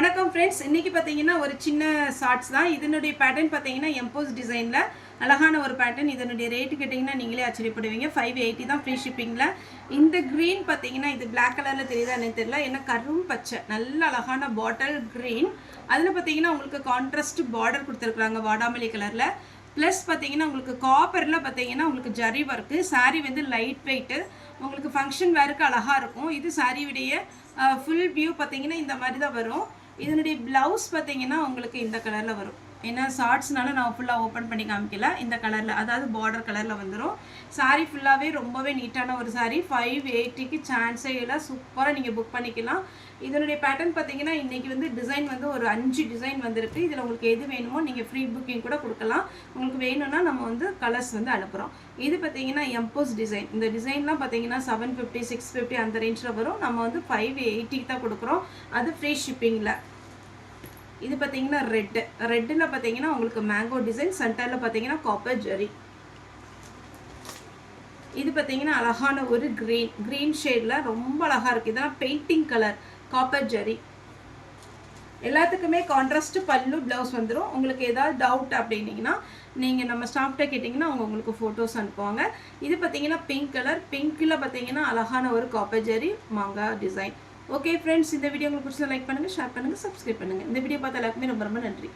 வணக்கம் ஃப்ரெண்ட்ஸ், இன்றைக்கி பார்த்தீங்கன்னா ஒரு சின்ன ஷார்ட்ஸ் தான். இதனுடைய பேட்டர்ன் பார்த்தீங்கன்னா எம்போஸ் டிசைனில் அழகான ஒரு பேட்டர்ன். இதனுடைய ரேட்டு கேட்டிங்கன்னா நீங்களே ஆச்சரியப்படுவீங்க. 580 தான் ஃப்ரீ ஷிப்பிங்கில். இந்த க்ரீன் பார்த்தீங்கன்னா இது பிளாக் கலரில் தெரியுதா என்னன்னு தெரியல, ஏன்னா கரும் பச்சை நல்ல அழகான பாட்டில் க்ரீன். அதில் பார்த்தீங்கன்னா உங்களுக்கு கான்ட்ராஸ்ட் பார்டர் கொடுத்துருக்குறாங்க வாடாமல்லி கலரில். ப்ளஸ் பார்த்தீங்கன்னா உங்களுக்கு காப்பரில் பார்த்தீங்கன்னா உங்களுக்கு ஜரி ஒர்க்கு. சாரீ வந்து லைட் வெயிட்டு, உங்களுக்கு ஃபங்க்ஷன் வேருக்கு அழகாக இருக்கும். இது சாரியுடைய ஃபுல் வியூ பார்த்தீங்கன்னா இந்த மாதிரி தான் வரும். இதனுடைய ப்ளவுஸ் பார்த்தீங்கன்னா உங்களுக்கு இந்த கலரில் வரும். ஏன்னா ஷார்ட்ஸ்னால நான் ஃபுல்லாக ஓப்பன் பண்ணி காமிக்கல. இந்த கலரில், அதாவது பார்டர் கலரில் வந்துடும். சாரீ ஃபுல்லாகவே ரொம்பவே நீட்டான ஒரு சாரீ. 580க்கு சான்ஸே இல்லை. சூப்பராக நீங்கள் புக் பண்ணிக்கலாம். இதனுடைய பேட்டர்ன் பார்த்தீங்கன்னா இன்றைக்கி வந்து டிசைன் வந்து ஒரு 5 டிசைன் வந்திருக்கு. இதில் உங்களுக்கு எது வேணுமோ நீங்கள் ஃப்ரீ புக்கிங் கூட கொடுக்கலாம். உங்களுக்கு வேணும்னா நம்ம வந்து கலர்ஸ் வந்து அனுப்புகிறோம். இது பார்த்தீங்கன்னா எம்போஸ் டிசைன். இந்த டிசைன்லாம் பார்த்தீங்கன்னா 750 650 அந்த ரேஞ்சில் வரும். நம்ம வந்து 580 தான் கொடுக்குறோம், அது ஃப்ரீ ஷிப்பிங்கில். இது பார்த்தீங்கன்னா ரெட்டில் பார்த்தீங்கன்னா உங்களுக்கு மேங்கோ டிசைன், சென்டரில் பார்த்தீங்கன்னா காப்பர் ஜெரி. இது பார்த்தீங்கன்னா அழகான ஒரு க்ரீன் ஷேடில் ரொம்ப அழகாக இருக்குது. இதெல்லாம் பெயிண்டிங் கலர் காப்பர் ஜெரி. எல்லாத்துக்குமே கான்ட்ராஸ்ட் பல்லு ப்ளவுஸ் வந்துடும். உங்களுக்கு ஏதாவது டவுட் அப்படின்னீங்கன்னா நீங்கள் நம்ம ஸ்டாஃப்கிட்ட கேட்டிங்கன்னா அவங்க உங்களுக்கு ஃபோட்டோஸ் அனுப்புவாங்க. இது பார்த்தீங்கன்னா பிங்க் கலர். பிங்க்கில் பார்த்தீங்கன்னா அழகான ஒரு காப்பர் ஜெரி மாங்காய் டிசைன். ஓகே ஃப்ரெண்ட்ஸ், இந்த வீடியோ உங்களுக்கு பிடிச்சதை லைக் பண்ணுங்கள், ஷேர் பண்ணுங்கள், சப்ஸ்கிரைப் பண்ணுங்கள். இந்த வீடியோ பார்த்த எல்லாருக்குமே ரொம்ப ரொம்ப நன்றி.